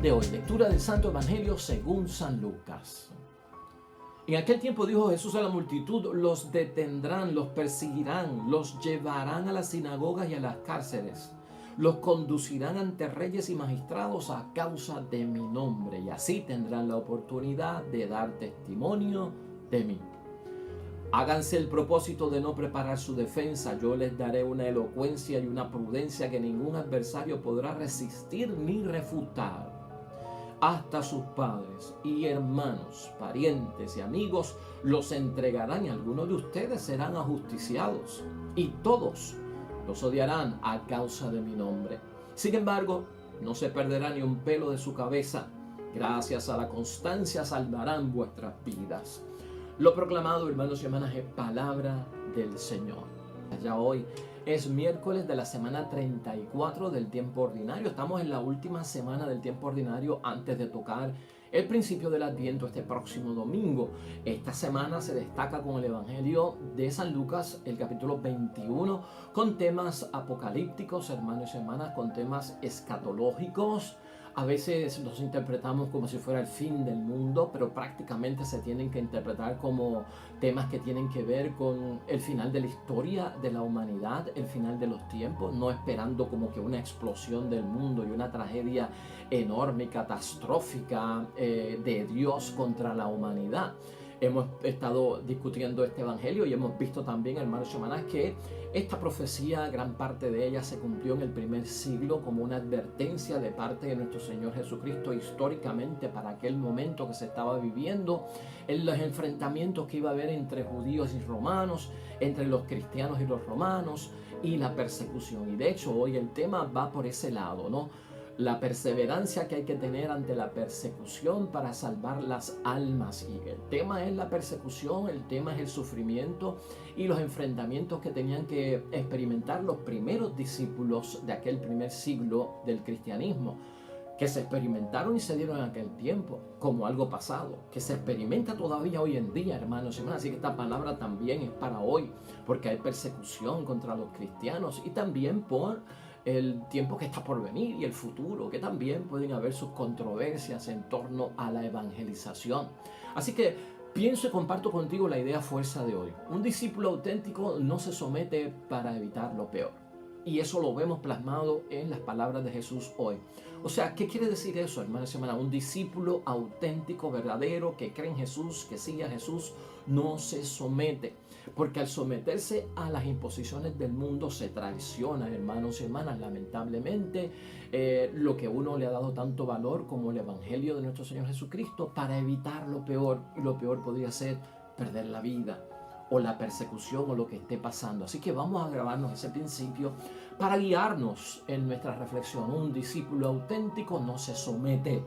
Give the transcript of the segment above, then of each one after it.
de hoy, lectura del Santo Evangelio según San Lucas. En aquel tiempo dijo Jesús a la multitud: los detendrán, los perseguirán, los llevarán a las sinagogas y a las cárceles, los conducirán ante reyes y magistrados a causa de mi nombre, y así tendrán la oportunidad de dar testimonio de mí. Háganse el propósito de no preparar su defensa. Yo les daré una elocuencia y una prudencia que ningún adversario podrá resistir ni refutar. Hasta sus padres y hermanos, parientes y amigos los entregarán, y algunos de ustedes serán ajusticiados, y todos los odiarán a causa de mi nombre. Sin embargo, no se perderá ni un pelo de su cabeza. Gracias a la constancia salvarán vuestras vidas. Lo proclamado, hermanos y hermanas, es palabra del Señor. Ya hoy es miércoles de la semana 34 del tiempo ordinario. Estamos en la última semana del tiempo ordinario antes de tocar el principio del Adviento este próximo domingo. Esta semana se destaca con el Evangelio de San Lucas, el capítulo 21, con temas apocalípticos, hermanos y hermanas, con temas escatológicos. A veces los interpretamos como si fuera el fin del mundo, pero prácticamente se tienen que interpretar como temas que tienen que ver con el final de la historia de la humanidad, el final de los tiempos, no esperando como que una explosión del mundo y una tragedia enorme y catastrófica de Dios contra la humanidad. Hemos estado discutiendo este evangelio y hemos visto también, hermanos y hermanas, que esta profecía, gran parte de ella se cumplió en el primer siglo como una advertencia de parte de nuestro Señor Jesucristo históricamente para aquel momento que se estaba viviendo, en los enfrentamientos que iba a haber entre judíos y romanos, entre los cristianos y los romanos, y la persecución. Y de hecho hoy el tema va por ese lado, ¿no? La perseverancia que hay que tener ante la persecución para salvar las almas. Y el tema es la persecución, el tema es el sufrimiento y los enfrentamientos que tenían que experimentar los primeros discípulos de aquel primer siglo del cristianismo, que se experimentaron y se dieron en aquel tiempo como algo pasado, que se experimenta todavía hoy en día, hermanos y hermanas. Así que esta palabra también es para hoy, porque hay persecución contra los cristianos y también por el tiempo que está por venir y el futuro, que también pueden haber sus controversias en torno a la evangelización. Así que pienso y comparto contigo la idea fuerza de hoy. Un discípulo auténtico no se somete para evitar lo peor. Y eso lo vemos plasmado en las palabras de Jesús hoy. O sea, ¿qué quiere decir eso, hermanos y hermanas? Un discípulo auténtico, verdadero, que cree en Jesús, que sigue a Jesús, no se somete. Porque al someterse a las imposiciones del mundo se traiciona, hermanos y hermanas, lamentablemente, lo que uno le ha dado tanto valor como el Evangelio de nuestro Señor Jesucristo, para evitar lo peor. Y lo peor podría ser perder la vida, o la persecución, o lo que esté pasando. Así que vamos a grabarnos ese principio para guiarnos en nuestra reflexión. Un discípulo auténtico no se somete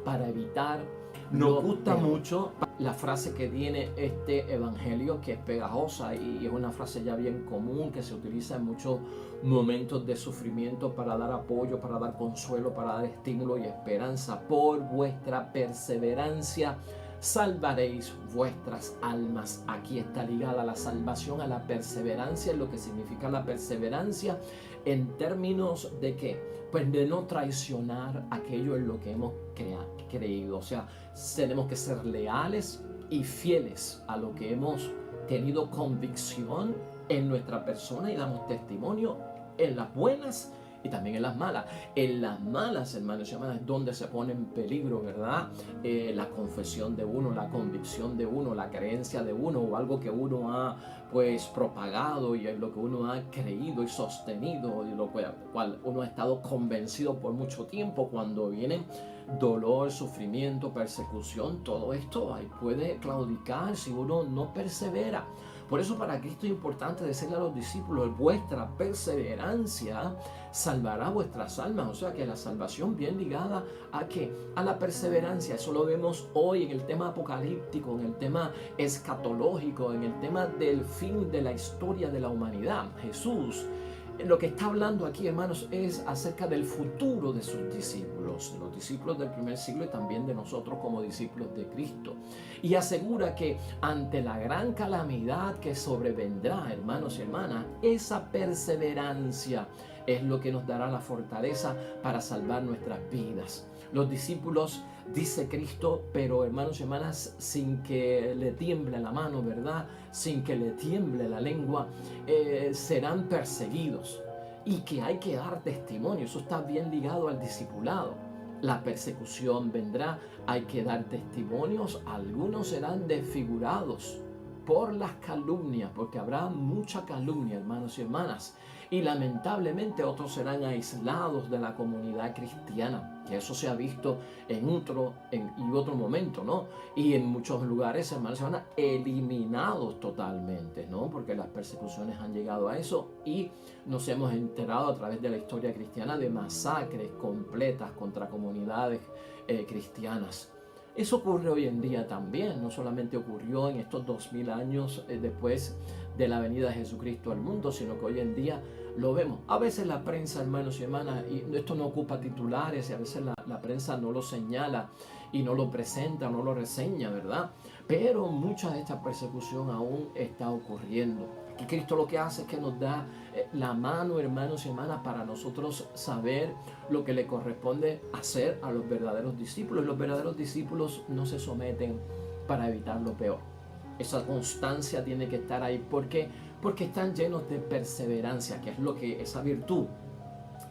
para evitar. Nos gusta mucho la frase que tiene este evangelio, que es pegajosa y es una frase ya bien común, que se utiliza en muchos momentos de sufrimiento para dar apoyo, para dar consuelo, para dar estímulo y esperanza. Por vuestra perseverancia salvaréis vuestras almas. Aquí está ligada la salvación a la perseverancia. Lo que significa la perseverancia en términos de ¿qué? Pues de no traicionar aquello en lo que hemos creído. O sea, tenemos que ser leales y fieles a lo que hemos tenido convicción en nuestra persona, y damos testimonio en las buenas y también en las malas. En las malas, hermanos y hermanas, es donde se pone en peligro, ¿verdad? La confesión de uno, la convicción de uno, la creencia de uno, o algo que uno ha pues propagado, y lo que uno ha creído y sostenido, y lo cual uno ha estado convencido por mucho tiempo. Cuando viene dolor, sufrimiento, persecución, todo esto ahí puede claudicar si uno no persevera. Por eso para Cristo es importante decirle a los discípulos: vuestra perseverancia salvará vuestras almas. O sea que la salvación bien ligada a ¿qué? A la perseverancia. Eso lo vemos hoy en el tema apocalíptico, en el tema escatológico, en el tema del fin de la historia de la humanidad. Jesús lo que está hablando aquí, hermanos, es acerca del futuro de sus discípulos, los discípulos del primer siglo, y también de nosotros como discípulos de Cristo. Y asegura que ante la gran calamidad que sobrevendrá, hermanos y hermanas, esa perseverancia es lo que nos dará la fortaleza para salvar nuestras vidas. Los discípulos, dice Cristo, pero hermanos y hermanas, sin que le tiemble la mano, ¿verdad? Sin que le tiemble la lengua, serán perseguidos. Y que hay que dar testimonio, eso está bien ligado al discipulado. La persecución vendrá, hay que dar testimonios, algunos serán desfigurados por las calumnias, porque habrá mucha calumnia, hermanos y hermanas, y lamentablemente otros serán aislados de la comunidad cristiana, que eso se ha visto en otro momento, ¿no? Y en muchos lugares, hermanos y hermanas, eliminados totalmente, ¿no? Porque las persecuciones han llegado a eso y nos hemos enterado a través de la historia cristiana de masacres completas contra comunidades cristianas. Eso ocurre hoy en día también, no solamente ocurrió en estos 2000 años después de la venida de Jesucristo al mundo, sino que hoy en día lo vemos. A veces la prensa, hermanos y hermanas, y esto no ocupa titulares, y a veces la prensa no lo señala y no lo presenta, no lo reseña, ¿verdad? Pero mucha de esta persecución aún está ocurriendo. Y Cristo lo que hace es que nos da la mano, hermanos y hermanas, para nosotros saber lo que le corresponde hacer a los verdaderos discípulos. Los verdaderos discípulos no se someten para evitar lo peor. Esa constancia tiene que estar ahí. ¿Por qué? Porque están llenos de perseverancia, que es lo que esa virtud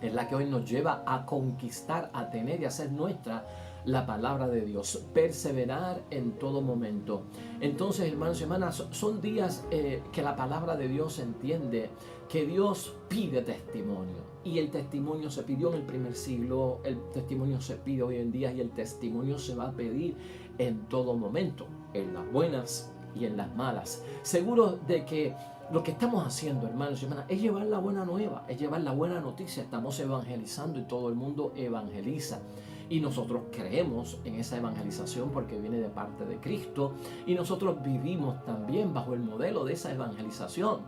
es la que hoy nos lleva a conquistar, a tener y a hacer nuestra la palabra de Dios, perseverar en todo momento. Entonces, hermanos y hermanas, son días que la palabra de Dios entiende que Dios pide testimonio, y el testimonio se pidió en el primer siglo, el testimonio se pide hoy en día, y el testimonio se va a pedir en todo momento, en las buenas y en las malas, seguro de que lo que estamos haciendo, hermanos y hermanas, es llevar la buena nueva, es llevar la buena noticia. Estamos evangelizando y todo el mundo evangeliza. Y nosotros creemos en esa evangelización porque viene de parte de Cristo. Y nosotros vivimos también bajo el modelo de esa evangelización.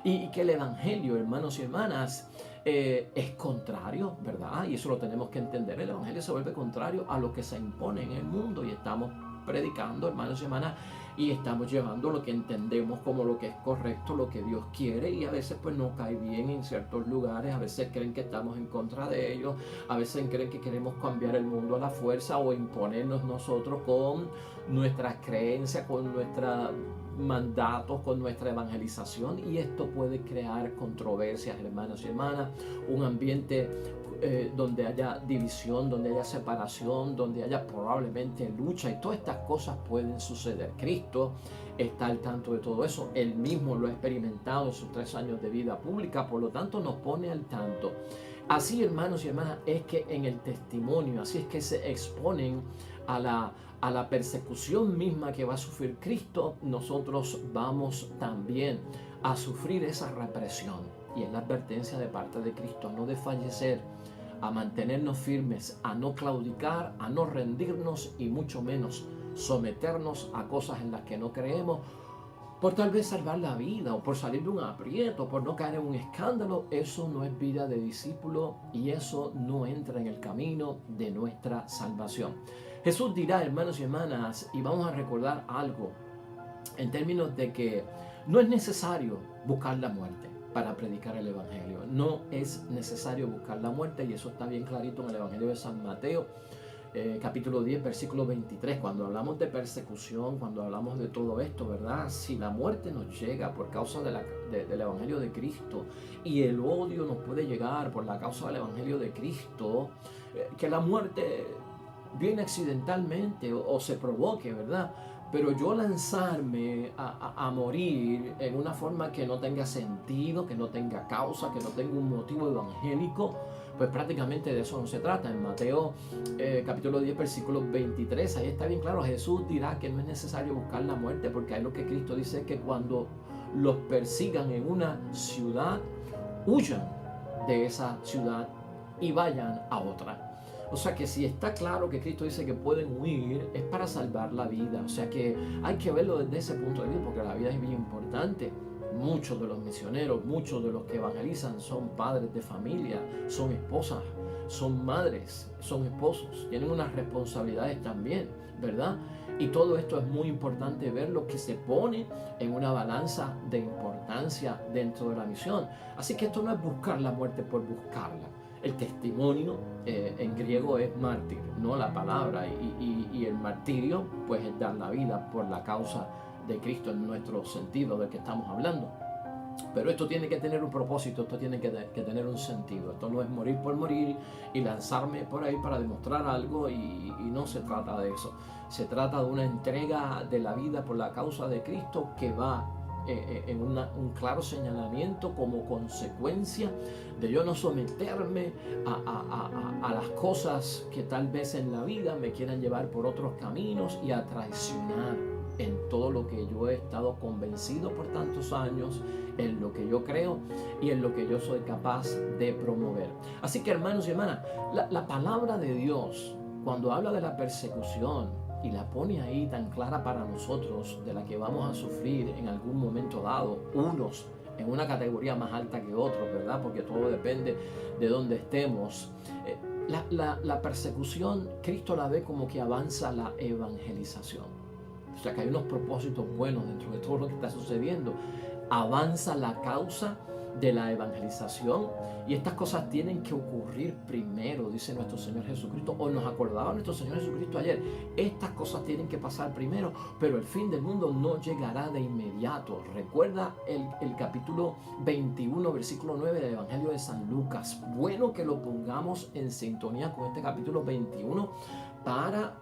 Y que el evangelio, hermanos y hermanas, es contrario, ¿verdad? Y eso lo tenemos que entender. El evangelio se vuelve contrario a lo que se impone en el mundo. Y estamos predicando, hermanos y hermanas, y estamos llevando lo que entendemos como lo que es correcto, lo que Dios quiere, y a veces pues no cae bien en ciertos lugares. A veces creen que estamos en contra de ellos, a veces creen que queremos cambiar el mundo a la fuerza o imponernos nosotros con nuestras creencias, con nuestros mandatos, con nuestra evangelización, y esto puede crear controversias, hermanos y hermanas, un ambiente donde haya división, donde haya separación, donde haya probablemente lucha, y todas estas cosas pueden suceder. Cristo está al tanto de todo eso, él mismo lo ha experimentado en sus 3 años de vida pública, por lo tanto nos pone al tanto. Así, hermanos y hermanas, es que en el testimonio, así es que se exponen a la persecución misma que va a sufrir Cristo, nosotros vamos también a sufrir esa represión. Y es la advertencia de parte de Cristo, a no desfallecer, a mantenernos firmes, a no claudicar, a no rendirnos y mucho menos someternos a cosas en las que no creemos, por tal vez salvar la vida o por salir de un aprieto, por no caer en un escándalo. Eso no es vida de discípulo y eso no entra en el camino de nuestra salvación. Jesús dirá, hermanos y hermanas, y vamos a recordar algo en términos de que no es necesario buscar la muerte para predicar el evangelio. No es necesario buscar la muerte, y eso está bien clarito en el evangelio de San Mateo, capítulo 10, versículo 23. Cuando hablamos de persecución, cuando hablamos de todo esto, ¿verdad? Si la muerte nos llega por causa del evangelio de Cristo, y el odio nos puede llegar por la causa del evangelio de Cristo, que la muerte viene accidentalmente o se provoque, ¿verdad? Pero yo lanzarme a morir en una forma que no tenga sentido, que no tenga causa, que no tenga un motivo evangélico, pues prácticamente de eso no se trata. En Mateo capítulo 10, versículo 23, ahí está bien claro, Jesús dirá que no es necesario buscar la muerte, porque ahí lo que Cristo dice es que cuando los persigan en una ciudad, huyan de esa ciudad y vayan a otra. O sea que si está claro que Cristo dice que pueden huir, es para salvar la vida. O sea que hay que verlo desde ese punto de vista, porque la vida es bien importante. Muchos de los misioneros, muchos de los que evangelizan son padres de familia, son esposas, son madres, son esposos, tienen unas responsabilidades también, ¿verdad? Y todo esto es muy importante verlo, que se pone en una balanza de importancia dentro de la misión. Así que esto no es buscar la muerte por buscarla. El testimonio en griego es mártir, no la palabra, y el martirio pues es dar la vida por la causa de Cristo en nuestro sentido del que estamos hablando. Pero esto tiene que tener un propósito, esto tiene que tener un sentido. Esto no es morir por morir y lanzarme por ahí para demostrar algo, y no se trata de eso. Se trata de una entrega de la vida por la causa de Cristo que va en un claro señalamiento como consecuencia de yo no someterme a las cosas que tal vez en la vida me quieran llevar por otros caminos y a traicionar en todo lo que yo he estado convencido por tantos años, en lo que yo creo y en lo que yo soy capaz de promover. Así que, hermanos y hermanas, la palabra de Dios, cuando habla de la persecución y la pone ahí tan clara para nosotros, de la que vamos a sufrir en algún momento dado, unos en una categoría más alta que otros, ¿verdad? Porque todo depende de dónde estemos. La persecución, Cristo la ve como que avanza la evangelización. O sea que hay unos propósitos buenos dentro de todo lo que está sucediendo. Avanza la causa de la evangelización, y estas cosas tienen que ocurrir primero, dice nuestro Señor Jesucristo, o nos acordaba nuestro Señor Jesucristo ayer. Estas cosas tienen que pasar primero, pero el fin del mundo no llegará de inmediato. Recuerda el capítulo 21, versículo 9 del Evangelio de San Lucas. Bueno que lo pongamos en sintonía con este capítulo 21 para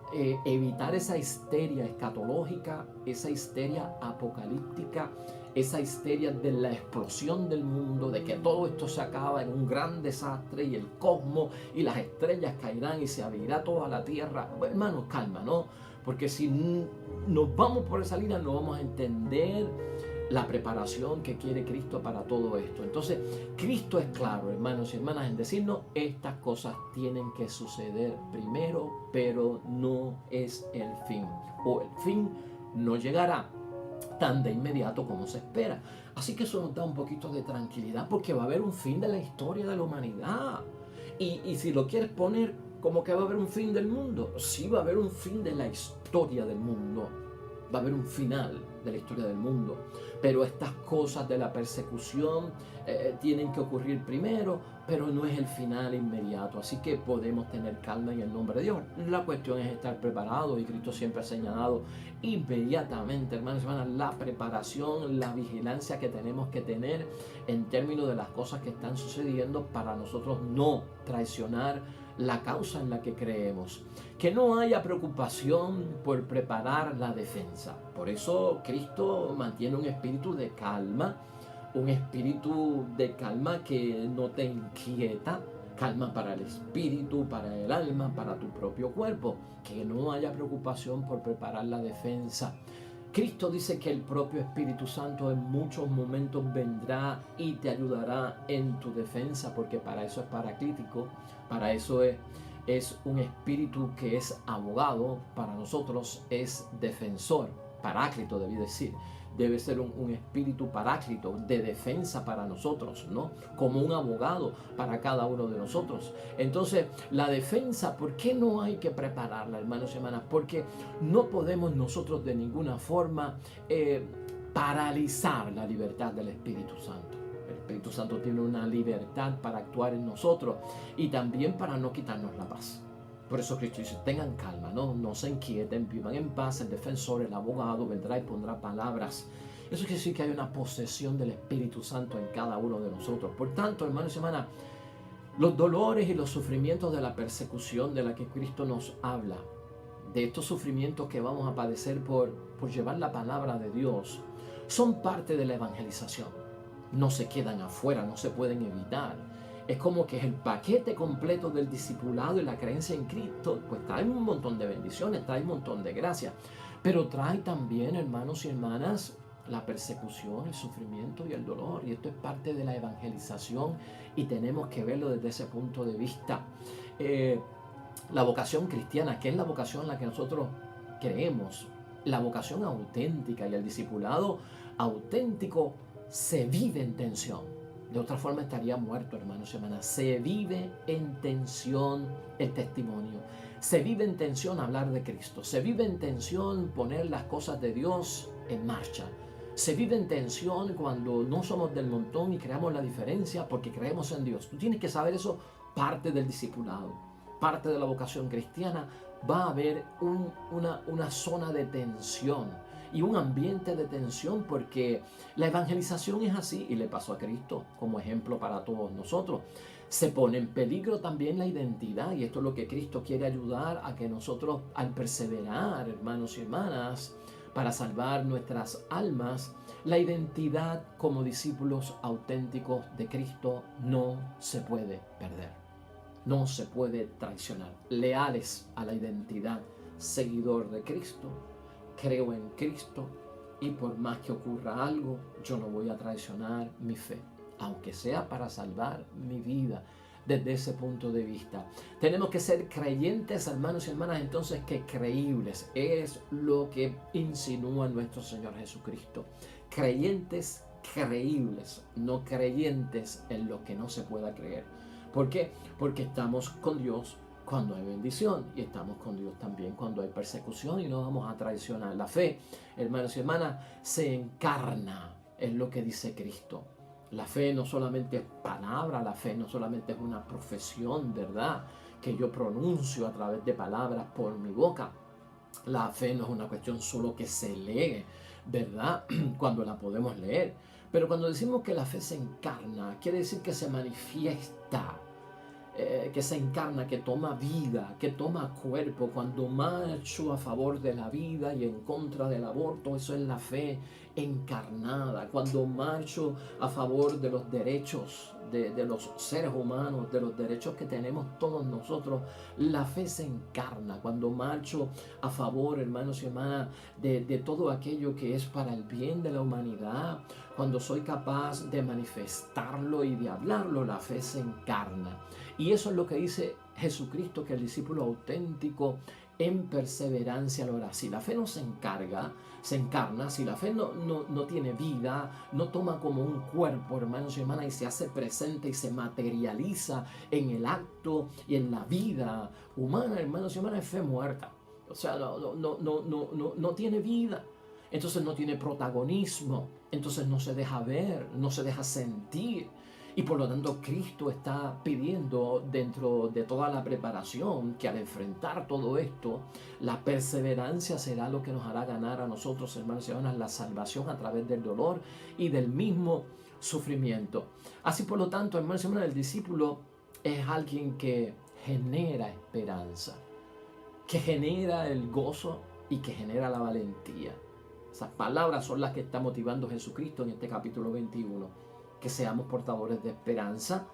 evitar esa histeria escatológica, esa histeria apocalíptica, esa histeria de la explosión del mundo, de que todo esto se acaba en un gran desastre y el cosmos y las estrellas caerán y se abrirá toda la tierra. Bueno, hermanos, calma, ¿no? Porque si nos vamos por esa línea no vamos a entender la preparación que quiere Cristo para todo esto. Entonces, Cristo es claro, hermanos y hermanas, en decirnos estas cosas tienen que suceder primero, pero no es el fin, o el fin no llegará tan de inmediato como se espera. Así que eso nos da un poquito de tranquilidad, porque va a haber un fin de la historia de la humanidad. Y si lo quieres poner como que va a haber un fin del mundo, sí va a haber un fin de la historia del mundo. Va a haber un final de la historia del mundo, pero estas cosas de la persecución tienen que ocurrir primero, pero no es el final inmediato, así que podemos tener calma en el nombre de Dios. La cuestión es estar preparados, y Cristo siempre ha señalado inmediatamente, hermanos y hermanas, la preparación, la vigilancia que tenemos que tener en términos de las cosas que están sucediendo para nosotros no traicionar la causa en la que creemos. Que no haya preocupación por preparar la defensa. Por eso Cristo mantiene un espíritu de calma, que no te inquieta, calma para el espíritu, para el alma, para tu propio cuerpo. Que no haya preocupación por preparar la defensa. Cristo dice que el propio Espíritu Santo en muchos momentos vendrá y te ayudará en tu defensa, porque para eso es paraclítico, para eso es un espíritu que es abogado, para nosotros es defensor, paráclito debí decir. Debe ser un espíritu paráclito de defensa para nosotros, ¿no? Como un abogado para cada uno de nosotros. Entonces, la defensa, ¿por qué no hay que prepararla, hermanos y hermanas? Porque no podemos nosotros de ninguna forma paralizar la libertad del Espíritu Santo. El Espíritu Santo tiene una libertad para actuar en nosotros y también para no quitarnos la paz. Por eso Cristo dice, tengan calma, no se inquieten, vivan en paz. El defensor, el abogado, vendrá y pondrá palabras. Eso quiere decir que hay una posesión del Espíritu Santo en cada uno de nosotros. Por tanto, hermanos y hermanas, los dolores y los sufrimientos de la persecución de la que Cristo nos habla, de estos sufrimientos que vamos a padecer por llevar la palabra de Dios, son parte de la evangelización. No se quedan afuera, no se pueden evitar. Es como que es el paquete completo del discipulado y la creencia en Cristo, pues trae un montón de bendiciones, trae un montón de gracias, pero trae también, hermanos y hermanas, la persecución, el sufrimiento y el dolor, y esto es parte de la evangelización y tenemos que verlo desde ese punto de vista. La vocación cristiana, que es la vocación en la que nosotros creemos, la vocación auténtica y el discipulado auténtico se vive en tensión. De otra forma estaría muerto, hermanos y hermanas. Se vive en tensión el testimonio. Se vive en tensión hablar de Cristo. Se vive en tensión poner las cosas de Dios en marcha. Se vive en tensión cuando no somos del montón y creamos la diferencia porque creemos en Dios. Tú tienes que saber eso, parte del discipulado, parte de la vocación cristiana. Va a haber una zona de tensión y un ambiente de tensión porque la evangelización es así y le pasó a Cristo como ejemplo para todos nosotros. Se pone en peligro también la identidad y esto es lo que Cristo quiere ayudar a que nosotros al perseverar, hermanos y hermanas, para salvar nuestras almas, la identidad como discípulos auténticos de Cristo no se puede perder. No se puede traicionar. Leales a la identidad, seguidor de Cristo, creo en Cristo y por más que ocurra algo, yo no voy a traicionar mi fe, aunque sea para salvar mi vida. Desde ese punto de vista, tenemos que ser creyentes, hermanos y hermanas, entonces que creíbles es lo que insinúa nuestro Señor Jesucristo. Creyentes creíbles, no creyentes en lo que no se pueda creer. ¿Por qué? Porque estamos con Dios cuando hay bendición y estamos con Dios también cuando hay persecución y no vamos a traicionar. La fe, hermanos y hermanas, se encarna en lo que dice Cristo. La fe no solamente es palabra, la fe no solamente es una profesión, ¿verdad?, que yo pronuncio a través de palabras por mi boca. La fe no es una cuestión solo que se lee, ¿verdad?, cuando la podemos leer. Pero cuando decimos que la fe se encarna, quiere decir que se manifiesta, que se encarna, que toma vida, que toma cuerpo. Cuando marcho a favor de la vida y en contra del aborto, eso es la fe encarnada. Cuando marcho a favor de los derechos de los seres humanos, de los derechos que tenemos todos nosotros, la fe se encarna. Cuando marcho a favor, hermanos y hermanas, de todo aquello que es para el bien de la humanidad, cuando soy capaz de manifestarlo y de hablarlo, la fe se encarna. Y eso es lo que dice Jesucristo, que el discípulo auténtico en perseverancia lo hará. Si la fe no se encarna, si la fe no tiene vida, no toma como un cuerpo, hermanos y hermanas, y se hace presente y se materializa en el acto y en la vida humana, hermanos y hermanas, es fe muerta. O sea, no tiene vida. Entonces no tiene protagonismo, entonces no se deja ver, no se deja sentir. Y por lo tanto Cristo está pidiendo dentro de toda la preparación que al enfrentar todo esto, la perseverancia será lo que nos hará ganar a nosotros, hermanos y hermanas, la salvación a través del dolor y del mismo sufrimiento. Así por lo tanto, hermanos y hermanas, el discípulo es alguien que genera esperanza, que genera el gozo y que genera la valentía. Esas palabras son las que está motivando Jesucristo en este capítulo 21. Que seamos portadores de esperanza,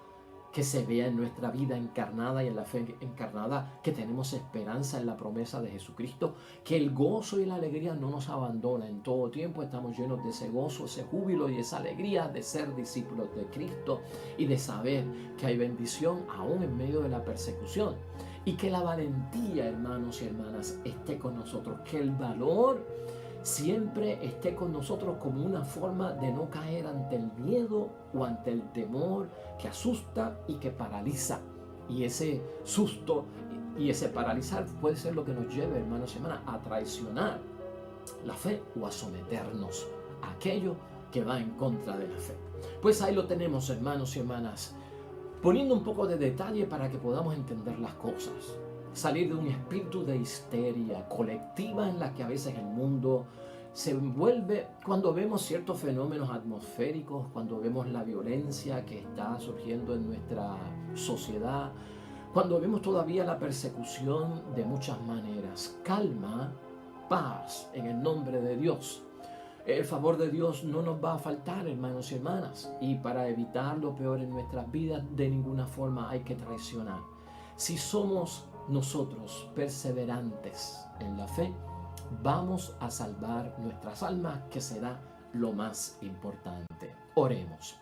que se vea en nuestra vida encarnada y en la fe encarnada, que tenemos esperanza en la promesa de Jesucristo, que el gozo y la alegría no nos abandona en todo tiempo. Estamos llenos de ese gozo, ese júbilo y esa alegría de ser discípulos de Cristo y de saber que hay bendición aún en medio de la persecución. Y que la valentía, hermanos y hermanas, esté con nosotros, que el valor siempre esté con nosotros como una forma de no caer ante el miedo o ante el temor que asusta y que paraliza. Y ese susto y ese paralizar puede ser lo que nos lleve, hermanos y hermanas, a traicionar la fe o a someternos a aquello que va en contra de la fe. Pues ahí lo tenemos, hermanos y hermanas, poniendo un poco de detalle para que podamos entender las cosas. Salir de un espíritu de histeria colectiva en la que a veces el mundo se envuelve cuando vemos ciertos fenómenos atmosféricos, cuando vemos la violencia que está surgiendo en nuestra sociedad, cuando vemos todavía la persecución de muchas maneras. Calma, paz en el nombre de Dios. El favor de Dios no nos va a faltar, hermanos y hermanas, y para evitar lo peor en nuestras vidas, de ninguna forma hay que traicionar. Si somos nosotros perseverantes en la fe, vamos a salvar nuestras almas, que será lo más importante. Oremos.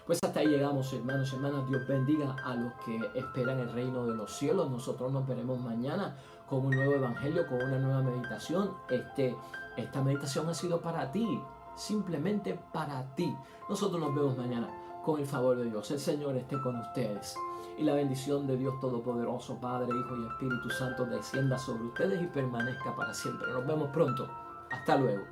Pues hasta ahí llegamos, hermanos y hermanas. Dios bendiga a los que esperan el reino de los cielos. Nosotros nos veremos mañana con un nuevo evangelio, con una nueva meditación. Esta meditación ha sido para ti, simplemente para ti. Nosotros nos vemos mañana con el favor de Dios. El Señor esté con ustedes. Y la bendición de Dios Todopoderoso, Padre, Hijo y Espíritu Santo, descienda sobre ustedes y permanezca para siempre. Nos vemos pronto. Hasta luego.